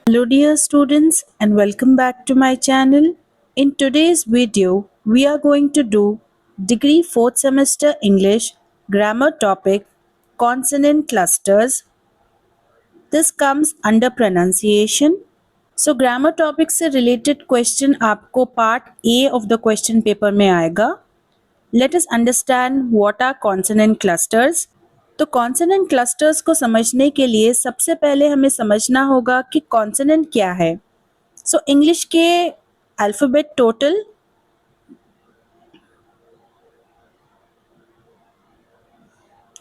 Hello dear students and welcome back to my channel. In today's video, we are going to do Degree 4th Semester English Grammar topic Consonant Clusters. This comes under pronunciation. So grammar topic से related question आपको part A of the question paper में आएगा. Let us understand what are consonant clusters. तो consonant clusters को समझने के लिए सबसे पहले हमें समझना होगा कि कॉन्सोनेंट क्या है. सो इंग्लिश के अल्फ़ाबेट टोटल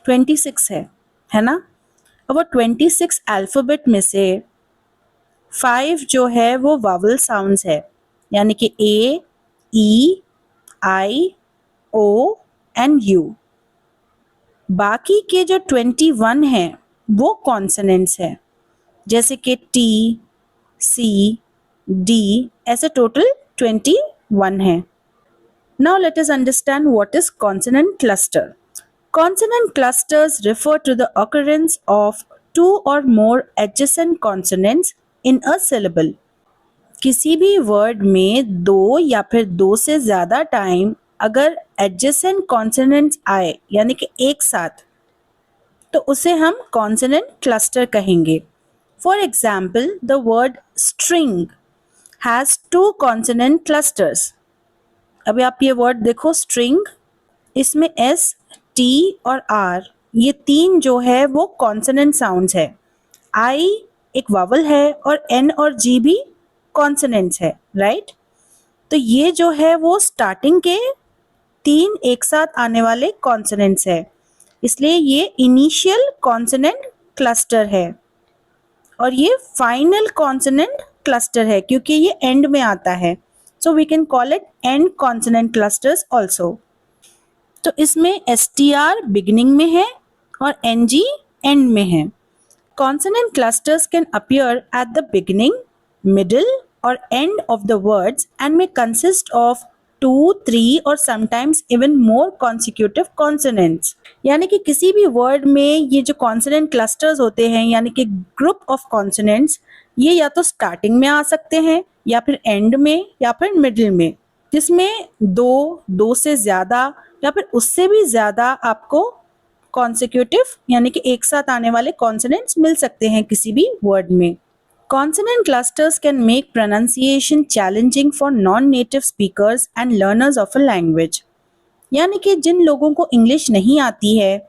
26 है ना. अब वो 26 अल्फ़ाबेट में से 5 जो है वो वावल साउंड्स है, यानी कि ए, ई, आई, ओ एंड यू. बाकी के जो 21 हैं वो कॉन्सोनेंट्स है, जैसे कि टी, सी, डी, ऐसे टोटल 21 है. Now let us understand what is consonant cluster. Consonant clusters refer to the occurrence of two or more adjacent consonants in a syllable. किसी भी वर्ड में दो या फिर दो से ज़्यादा टाइम अगर एडजेसेंट कॉन्सोनेंट्स आए यानी कि एक साथ, तो उसे हम कॉन्सोनेंट क्लस्टर कहेंगे. For example the word string has 2 consonant clusters. अभी आप ये वर्ड देखो स्ट्रिंग, इसमें एस, टी और आर ये 3 जो है वो कॉन्सोनेंट साउंड्स है. आई एक वावल है और एन और जी भी कॉन्सोनेंट्स है, राइट. तो ये जो है वो स्टार्टिंग के 3 एक साथ आने वाले कॉन्सोनेंट्स है, इसलिए ये इनिशियल कॉन्सोनेंट क्लस्टर है. और ये फाइनल कॉन्सोनेंट क्लस्टर है क्योंकि ये एंड में आता है. So we can call it end consonant clusters also. तो इसमें एस टी आर बिगिनिंग में है और एन जी एंड में है. Consonant clusters can appear at the beginning, middle और end of the words and may consist of 2, 3 और sometimes even more consecutive consonants. यानी कि किसी भी वर्ड में ये जो कॉन्सोनेंट क्लस्टर्स होते हैं यानी कि ग्रुप ऑफ कॉन्सोनेंट्स, ये या तो स्टार्टिंग में आ सकते हैं या फिर एंड में या फिर मिडिल में, जिसमें दो से ज़्यादा या फिर उससे भी ज़्यादा आपको कॉन्सिक्यूटिव यानी कि एक साथ आने वाले कॉन्सोनेंट्स मिल सकते हैं किसी भी वर्ड में. Consonant clusters can make pronunciation challenging for non-native speakers and learners of a language. यानी कि जिन लोगों को इंग्लिश नहीं आती है,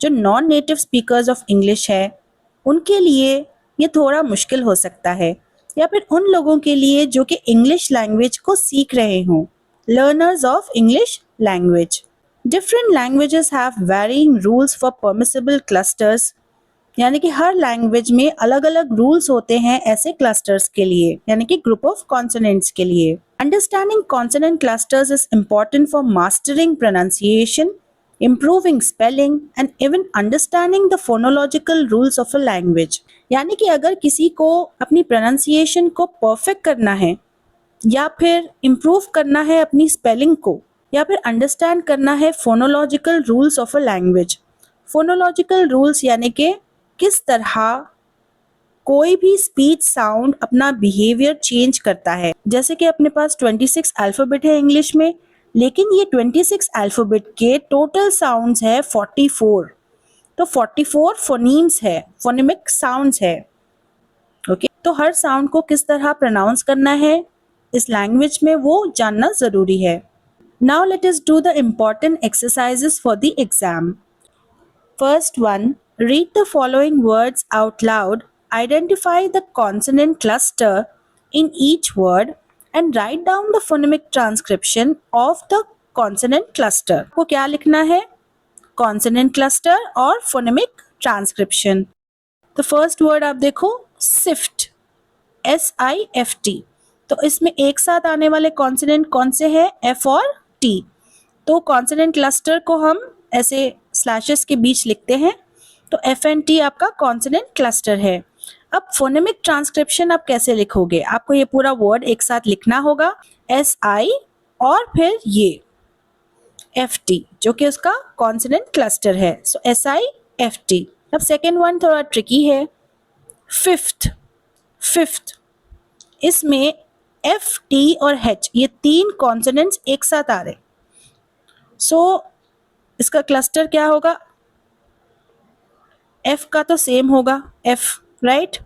जो non native speakers of English है, उनके लिए ये थोड़ा मुश्किल हो सकता है, या फिर उन लोगों के लिए जो कि इंग्लिश लैंग्वेज को सीख रहे हों, learners of English language. Different languages have varying rules for permissible clusters. यानी कि हर लैंग्वेज में अलग अलग रूल्स होते हैं ऐसे क्लस्टर्स के लिए, यानी कि ग्रुप ऑफ कॉन्सोनेंट्स के लिए. Understanding consonant clusters is important for mastering pronunciation, improving spelling and even understanding the phonological rules of a language. यानी कि अगर किसी को अपनी प्रोनाउंसिएशन को परफेक्ट करना है या फिर इम्प्रूव करना है अपनी स्पेलिंग को, या फिर अंडरस्टैंड करना है phonological rules of a language. Phonological rules यानी कि किस तरह कोई भी स्पीच साउंड अपना बिहेवियर चेंज करता है. जैसे कि अपने पास 26 अल्फ़ाबेट है इंग्लिश में, लेकिन ये 26 अल्फ़ाबेट के टोटल साउंड्स है 44. तो 44 फोनीम्स है, फोनेमिक साउंड्स है. ओके, तो हर साउंड को किस तरह प्रोनाउंस करना है इस लैंग्वेज में वो जानना ज़रूरी है. Now let us do the important exercises for the exam. First one, read the following words out loud, identify the consonant cluster in each word and write down the phonemic transcription of the consonant cluster. को क्या लिखना है? Consonant cluster और phonemic transcription. तो first word आप देखो SIFT, SIFT. तो इसमें एक साथ आने वाले कॉन्सोनेंट कौन से हैं? F और T. तो कॉन्सोनेंट क्लस्टर को हम ऐसे स्लैशेस के बीच लिखते हैं, तो एफ एंड टी आपका कॉन्सोनेंट क्लस्टर है. अब फोनेमिक ट्रांसक्रिप्शन आप कैसे लिखोगे? आपको ये पूरा वर्ड एक साथ लिखना होगा, एस आई और फिर ये एफ टी जो कि उसका कॉन्सोनेंट क्लस्टर है. सो एस आई एफ टी. अब सेकेंड वन थोड़ा ट्रिकी है, फिफ्थ. फिफ्थ, इसमें एफ, टी और एच ये तीन कॉन्सोनेंट्स एक साथ आ रहे, सो इसका क्लस्टर क्या होगा? एफ का तो सेम होगा F, right,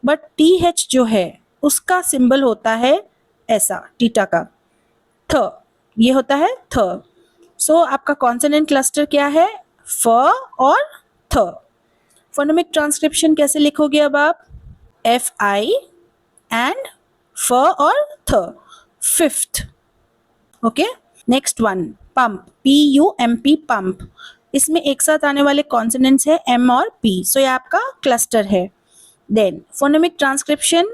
but T H जो है उसका सिंबल होता है ऐसा टीटा का, थ, ये होता है थ। सो आपका कॉन्सोनेंट क्लस्टर क्या है? फ और थ। फोनेमिक ट्रांसक्रिप्शन कैसे लिखोगे अब आप? एफ आई एंड फ और थ, fifth. Okay, next one, pump, P U M P, pump. इसमें एक साथ आने वाले कॉन्सोनेंट्स है एम और पी, सो ये आपका क्लस्टर है। देन फोनेमिक ट्रांसक्रिप्शन,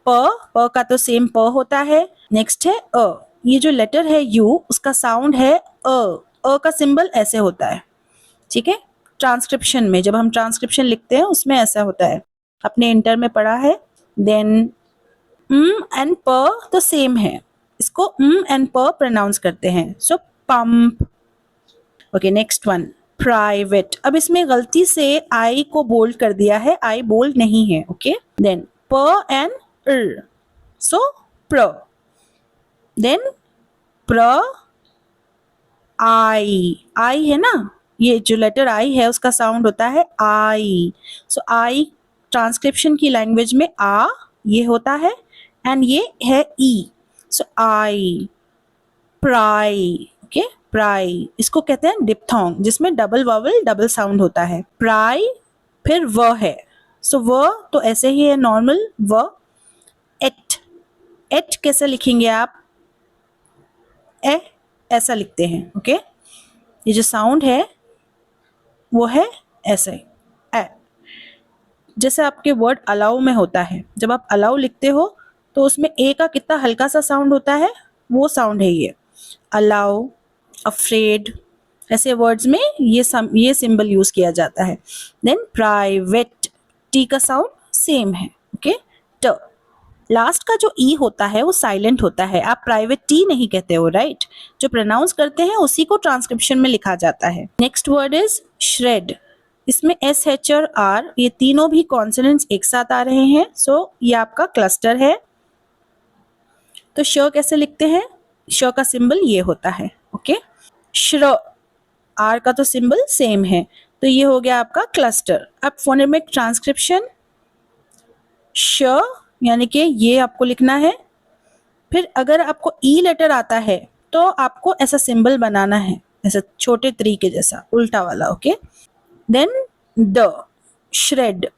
प का तो सेम प होता है। नेक्स्ट है अ, ये जो लेटर है यू उसका साउंड है अ का सिंबल ऐसे होता है, ठीक है। ट्रांसक्रिप्शन में जब हम ट्रांसक्रिप्शन लिखते हैं उसमें ऐसा होता है, अपने इंटर में पढ़ा है। देन एंड प तो सेम है, इसको एंड प प्रोनाउंस करते हैं, so pump. Okay, next one, private. अब इसमें गलती से आई को बोल्ड कर दिया है, आई बोल्ड नहीं है, ओके। देन प एंड र, सो प्र। देन प्र आई है ना, ये जो लेटर आई है उसका साउंड होता है आई, सो आई ट्रांसक्रिप्शन की लैंग्वेज में आ ये होता है एंड ये है ई, सो आई, प्राई। ओके, प्राई, इसको कहते हैं डिप्थोंग, जिसमें डबल वावल डबल साउंड होता है। प्राई, फिर व है, सो व तो ऐसे ही है नॉर्मल व। एट, एट कैसे लिखेंगे आप? ए, ऐसा लिखते हैं, ओके। ये जो साउंड है वो है ऐसे ए, जैसे आपके वर्ड अलाउ में होता है, जब आप अलाउ लिखते हो तो उसमें ए का कितना हल्का सा साउंड होता है, वो साउंड है ये अलाउ, अफ्रेड, ऐसे वर्ड्स में ये सिंबल यूज किया जाता है। देन प्राइवेट, टी का साउंड सेम है, ओके। ट, लास्ट का जो ई होता है वो साइलेंट होता है, आप प्राइवेट टी नहीं कहते हो, राइट। जो प्रोनाउंस करते हैं उसी को ट्रांसक्रिप्शन में लिखा जाता है। नेक्स्ट वर्ड इज श्रेड, इसमें एस, एच और आर ये तीनों भी कॉन्सोनेंट्स एक साथ आ रहे हैं, सो ये आपका क्लस्टर है। तो श कैसे लिखते हैं? श का सिंबल ये होता है, ओके। श्र, आर का तो सिंबल सेम है, तो ये हो गया आपका क्लस्टर। अब फोनेमिक ट्रांसक्रिप्शन, श यानी कि ये आपको लिखना है, फिर अगर आपको ई लेटर आता है तो आपको ऐसा सिंबल बनाना है, ऐसा छोटे तरीके जैसा उल्टा वाला, ओके। देन ड, श्रेड,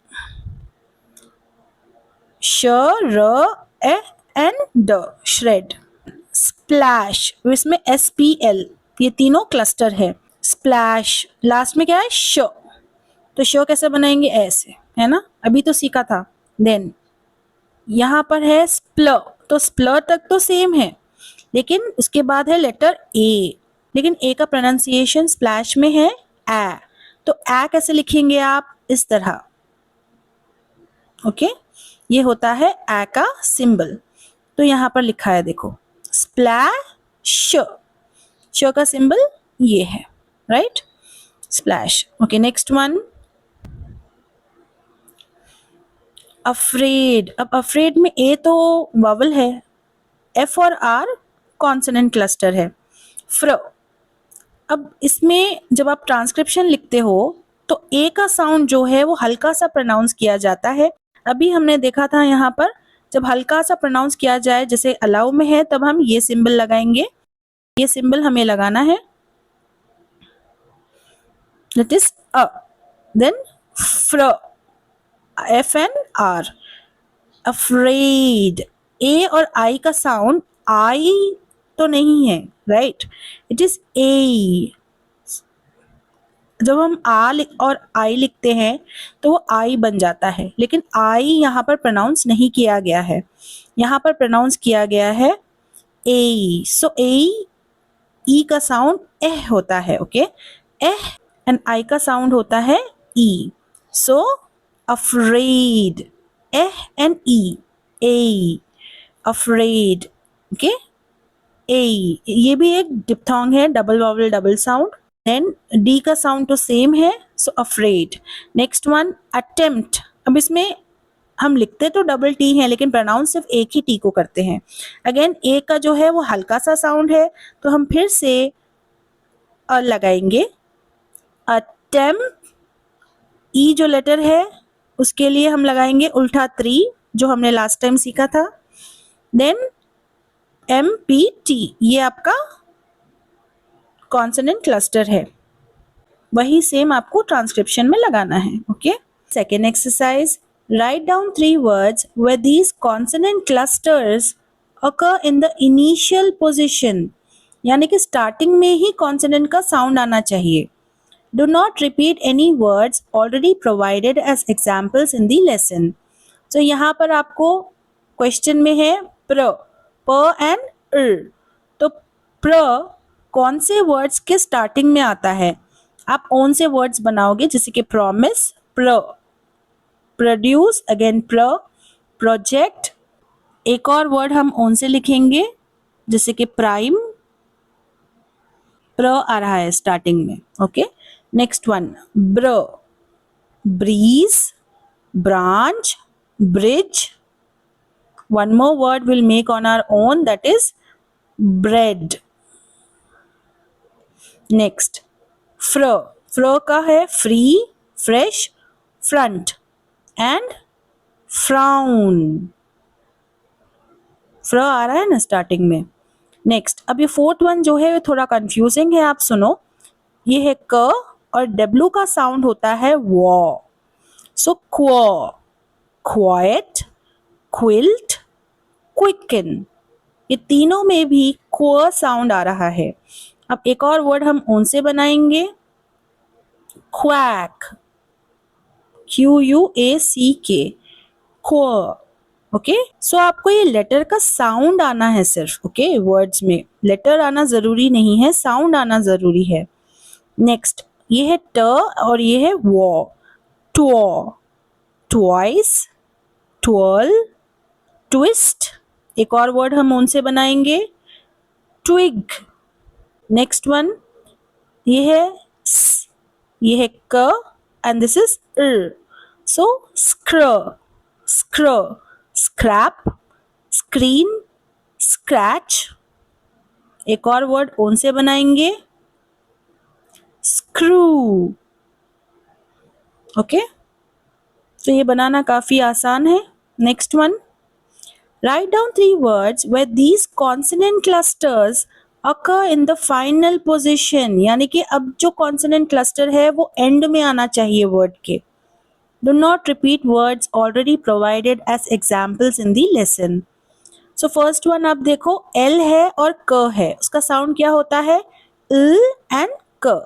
श र ए एन ड, श्रेड। स्प्लैश, इसमें एस पी एल ये तीनों क्लस्टर है। स्प्लैश, लास्ट में क्या है? श, तो श कैसे बनाएंगे? ऐसे, है ना, अभी तो सीखा था। देन यहाँ पर है स्प्ल, तो स्प्ल तक तो सेम है, लेकिन उसके बाद है लेटर ए, लेकिन ए का प्रोनाउंसिएशन स्प्लैश में है ए, तो ए कैसे लिखेंगे आप? इस तरह, ओके। ये होता है ए का सिंबल, तो यहाँ पर लिखा है देखो स्प्लैश, श का सिंबल ये है, right, splash. Okay, next one, afraid. अब अफ्रेड में ए तो वावल है, एफ और आर कॉन्सोनेंट क्लस्टर है। फ्र, अब इसमें जब आप ट्रांसक्रिप्शन लिखते हो तो ए का साउंड जो है वो हल्का सा प्रोनाउंस किया जाता है। अभी हमने देखा था यहाँ पर जब हल्का सा प्रोनाउंस किया जाए, जैसे अलाउ में है, तब हम ये सिंबल लगाएंगे, ये सिंबल हमें लगाना है, दैट इज अ। देन फ्र, एफ एन आर, अफ्रेड, ए और आई का साउंड आई तो नहीं है, राइट, इट इज ए। जब हम आ और आई लिखते हैं तो वो आई बन जाता है, लेकिन आई यहाँ पर प्रोनाउंस नहीं किया गया है, यहाँ पर प्रोनाउंस किया गया है ए, सो ए, ई का साउंड एह होता है, ओके, एह, एंड आई का साउंड होता है ई, सो अफ्रेड, एह एंड ई, ए, अफ्रेड, ओके। ए, ये भी एक डिप्थोंग है, double vowel double sound. Then D का साउंड तो सेम है, so afraid. Next one, attempt. अब इसमें हम लिखते तो डबल टी हैं लेकिन प्रोनाउंस सिर्फ एक ही टी को करते हैं। अगेन ए का जो है वो हल्का सा साउंड है, तो हम फिर से अ लगाएंगे। अटेम्प्ट, ई जो लेटर है उसके लिए हम लगाएंगे उल्टा त्री, जो हमने लास्ट टाइम सीखा था। देन MPT, ये आपका कॉन्सोनेंट क्लस्टर है, वही सेम आपको ट्रांसक्रिप्शन में लगाना है। Okay, second exercise, write down 3 words where these consonant clusters occur in the initial position, यानी कि स्टार्टिंग में ही कॉन्सोनेंट का साउंड आना चाहिए। Do not repeat any words already provided as examples in the lesson. So यहाँ पर आपको question में है प्र, प एंड र। तो प्र कौन से वर्ड्स के स्टार्टिंग में आता है? आप ओन से वर्ड्स बनाओगे, जैसे कि प्रॉमिस, प्र, प्रोड्यूस, अगेन प्र, प्रोजेक्ट। एक और वर्ड हम ओन से लिखेंगे, जैसे कि प्राइम, प्र आ रहा है स्टार्टिंग में। ओके, नेक्स्ट वन, ब्र, breeze, branch, bridge. One more word we'll make on our own, that is bread. Next, fr, fr का है free, fresh, front and frown. fr आ रहा है ना स्टार्टिंग में। नेक्स्ट, अब ये फोर्थ वन जो है थोड़ा कंफ्यूजिंग है, आप सुनो। ये है क और W का साउंड होता है वॉ। सो क्व, क्वाइट, क्विल्ट, क्विकन, ये तीनों में भी क्व साउंड आ रहा है। अब एक और वर्ड हम ओन से बनाएंगे, क्वैक, QUACK, क्व। ओके, सो आपको ये लेटर का साउंड आना है सिर्फ। ओके, वर्ड्स में लेटर आना जरूरी नहीं है, साउंड आना जरूरी है। नेक्स्ट, ये है ट और ये है वॉ। ट्वॉ, ट्वाइस, ट्वेल, ट्विस्ट। एक और वर्ड हम उनसे बनाएंगे, ट्विग। नेक्स्ट वन, ये है स, ये है क एंड दिस इज र। सो स्क्र, स्क्र, स्क्रैप, स्क्रीन, स्क्रैच। एक और वर्ड ओन से बनाएंगे, स्क्रू। ओके, तो ये बनाना काफी आसान है। Next one, write down 3 words where these consonant clusters occur in the final position, यानी कि अब जो consonant cluster है वो end में आना चाहिए word के। Do not repeat words already provided as examples in the lesson. So first one आप देखो, L है और क है, उसका sound क्या होता है? L and क।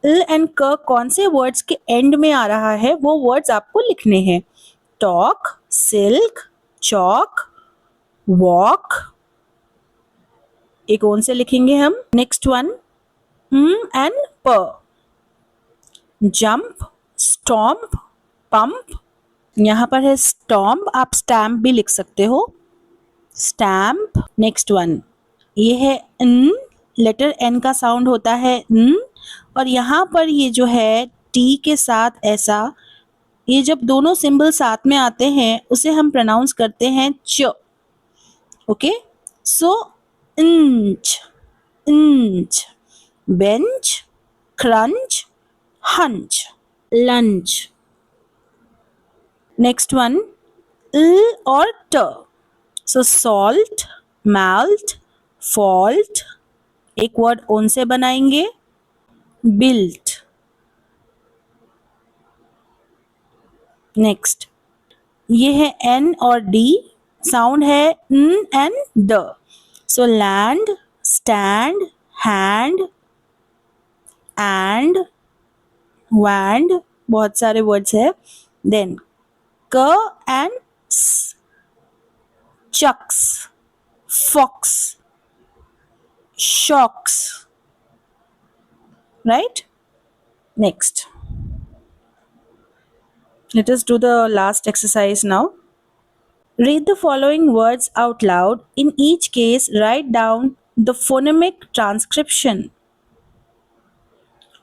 L and क कौन से words के end में आ रहा है वो words आपको लिखने हैं। Talk, silk, chalk, walk. एक ओन से लिखेंगे हम। नेक्स्ट वन, एंड प, जंप, स्टॉम्प, पंप। यहाँ पर है स्टॉम्प, आप स्टैम्प भी लिख सकते हो, स्टैम्प। नेक्स्ट वन, ये है न, लेटर एन का साउंड होता है न, और यहाँ पर ये जो है टी के साथ ऐसा, ये जब दोनों सिंबल साथ में आते हैं उसे हम प्रोनाउंस करते हैं च। Okay, so inch, inch, bench, crunch, hunch, lunch. Next one, l or t. So salt, malt, fault. एक वर्ड ओन से बनाएंगे, built. Next, ये है n और d, साउंड है न एंड ड। So land, stand, hand, and, wand, बहुत सारे वर्ड्स है। देन क एंड स, chucks, fox, shocks, right. Next, let us do the last exercise now. Read the following words out loud. In each case, write down the phonemic transcription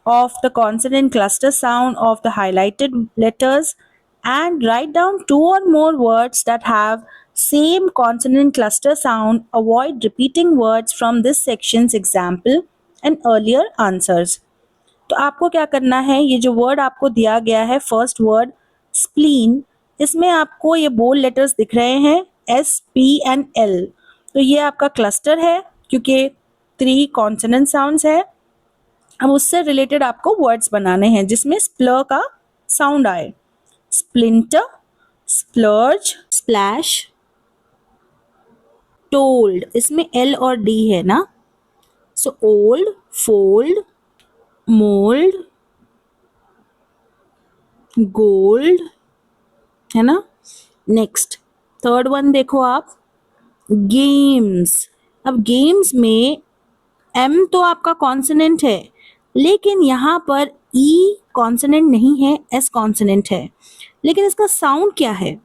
of the consonant cluster sound of the highlighted letters and write down 2 or more words that have same consonant cluster sound. Avoid repeating words from this section's example and earlier answers. तो आपको क्या करना है, ये जो word आपको दिया गया है, फर्स्ट वर्ड स्प्लीन, इसमें आपको ये बोल्ड लेटर्स दिख रहे हैं S, P एंड L. तो ये आपका क्लस्टर है क्योंकि 3 कॉन्सोनेंट साउंड्स है. अब उससे रिलेटेड आपको वर्ड्स बनाने हैं जिसमें स्प्लर का साउंड आए. स्प्लिंटर, स्प्लर्ज, स्प्लैश, टोल्ड, इसमें L और D है ना. So old, fold, mould, gold, है ना. नेक्स्ट थर्ड वन देखो आप, गेम्स. अब गेम्स में M तो आपका कॉन्सोनेंट है लेकिन यहाँ पर E कॉन्सोनेंट नहीं है, S कॉन्सोनेंट है. लेकिन इसका साउंड क्या है,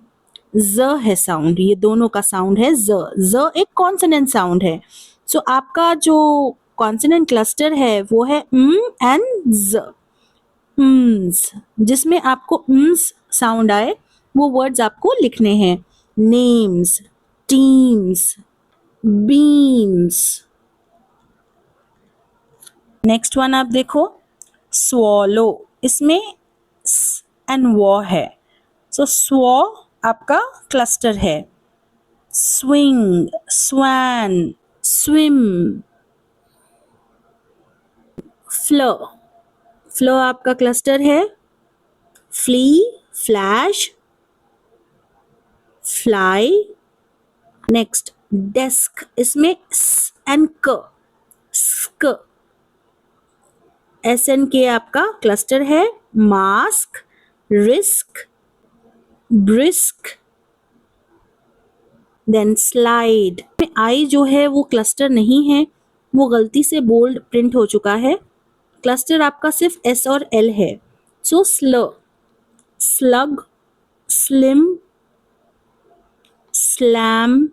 ज है साउंड. ये दोनों का साउंड है ज. ज एक कॉन्सोनेंट साउंड है. सो आपका जो कॉन्सोनेंट क्लस्टर है वो है एंड ज. जिसमें आपको साउंड आए वो वर्ड्स आपको लिखने हैं. Names, teams, beams. Next one आप देखो, स्वॉलो, इसमें स एंड वो है. सो स्वॉ आपका क्लस्टर है. Swing, swan, swim. फ्लर, फ्लर आपका क्लस्टर है. Flea, flash, fly. Next desk, इसमें स एंड क, स्क. एस एन के आपका क्लस्टर है. Mask, risk, brisk. Then slide. I जो है वो क्लस्टर नहीं है, वो गलती से बोल्ड प्रिंट हो चुका है. क्लस्टर आपका सिर्फ एस और एल है. सो स्ल, slug, slim, slam.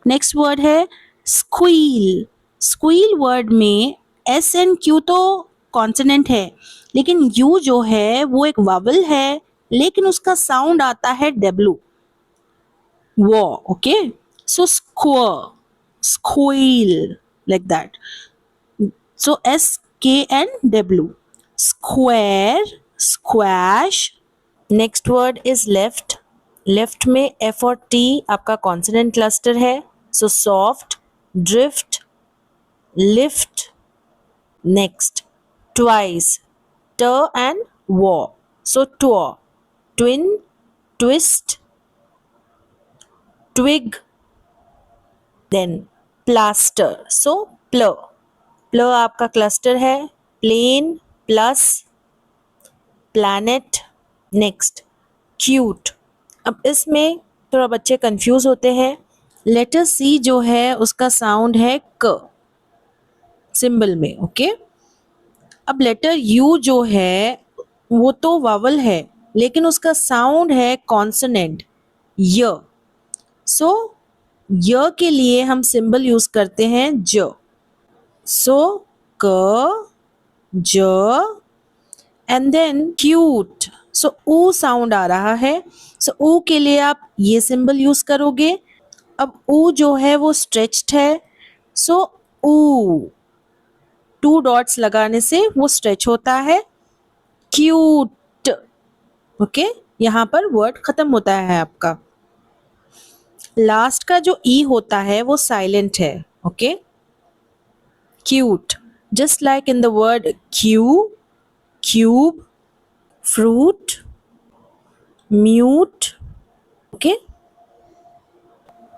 Next word है स्क्वील. स्क्वील वर्ड में एस एंड क्यू तो कॉन्सोनेंट है लेकिन यू जो है वो एक वावल है लेकिन उसका साउंड आता है डब्ल्यू, वो. ओके, सो स्क्वर, squeal, like that. So S K and W. Square, squash. Next word is left. Left में एफ और टी आपका कॉन्सोनेंट क्लस्टर है. So soft, drift, lift. Next twice, ट एंड वो. सो ट्व, twin, twist, twig. Then plaster. So प्ल, प्ल आपका क्लस्टर है. Plane, plus, planet. Next cute. अब इसमें थोड़ा बच्चे कंफ्यूज होते हैं. लेटर सी जो है उसका साउंड है क सिंबल में. ओके, अब लेटर यू जो है वो तो वावल है लेकिन उसका साउंड है कॉन्सोनेंट य. सो य के लिए हम सिंबल यूज करते हैं ज. सो क, ज एंड देन क्यूट. सो ऊ साउंड आ रहा है. सो ऊ के लिए आप ये सिंबल यूज करोगे. अब ऊ जो है वो स्ट्रेच्ड है. सो ऊ 2 डॉट्स लगाने से वो स्ट्रेच होता है. क्यूट. ओके, यहाँ पर वर्ड खत्म होता है आपका. लास्ट का जो ई होता है वो साइलेंट है. Okay, cute, just like in the word Q, cube, fruit, mute. Okay,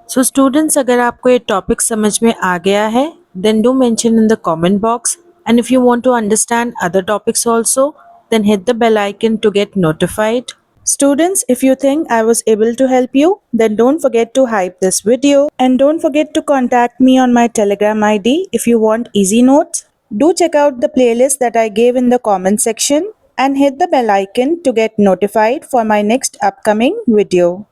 so students, अगर आपको ये टॉपिक समझ में आ गया है then do mention in the comment box, and if you want to understand other topics also then hit the bell icon to get notified. Students, if you think I was able to help you, then don't forget to hype this video and don't forget to contact me on my Telegram ID if you want easy notes. Do check out the playlist that I gave in the comment section and hit the bell icon to get notified for my next upcoming video.